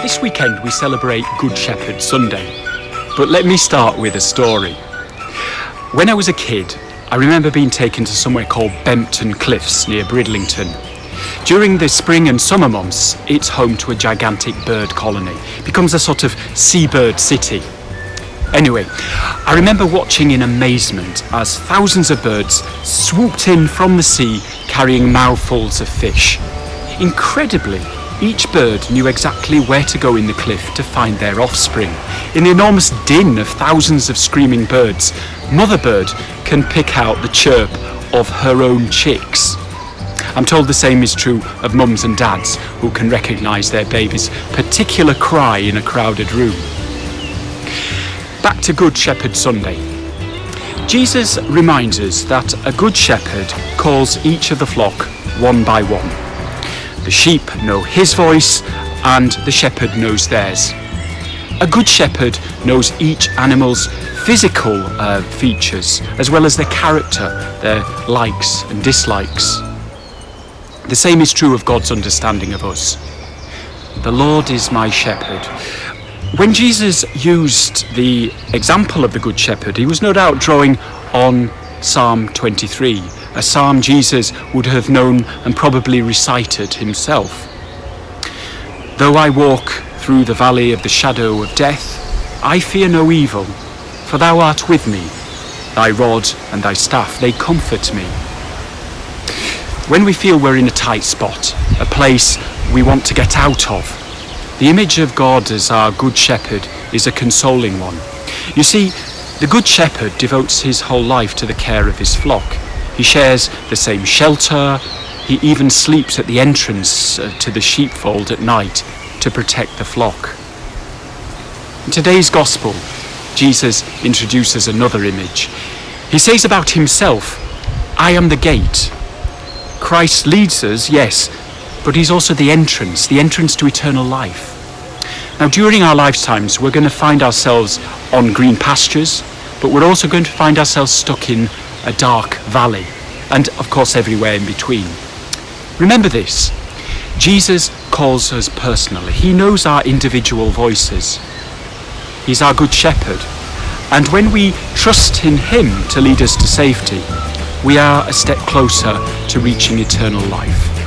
This weekend we celebrate Good Shepherd Sunday, but let me start with a story. When I was a kid, I remember being taken to somewhere called Bempton Cliffs near Bridlington. During the spring and summer months, it's home to a gigantic bird colony. It becomes a sort of seabird city. Anyway, I remember watching in amazement as thousands of birds swooped in from the sea carrying mouthfuls of fish. Incredibly, each bird knew exactly where to go in the cliff to find their offspring. In the enormous din of thousands of screaming birds, Mother Bird can pick out the chirp of her own chicks. I'm told the same is true of mums and dads who can recognise their baby's particular cry in a crowded room. Back to Good Shepherd Sunday. Jesus reminds us that a good shepherd calls each of the flock one by one. The sheep know his voice and the shepherd knows theirs. A good shepherd knows each animal's physical features as well as their character, their likes and dislikes. The same is true of God's understanding of us. The Lord is my shepherd. When Jesus used the example of the Good Shepherd, he was no doubt drawing on Psalm 23, a psalm Jesus would have known and probably recited himself. Though I walk through the valley of the shadow of death, I fear no evil, for thou art with me. Thy rod and thy staff, they comfort me. When we feel we're in a tight spot, a place we want to get out of, the image of God as our Good Shepherd is a consoling one. You see, the Good Shepherd devotes his whole life to the care of his flock. He shares the same shelter. He even sleeps at the entrance to the sheepfold at night to protect the flock. In today's Gospel, Jesus introduces another image. He says about himself, I am the gate. Christ leads us, yes, but he's also the entrance to eternal life. Now, during our lifetimes, we're going to find ourselves on green pastures, but we're also going to find ourselves stuck in a dark valley, and of course everywhere in between. Remember this, Jesus calls us personally. He knows our individual voices. He's our Good Shepherd, and when we trust in him to lead us to safety, we are a step closer to reaching eternal life.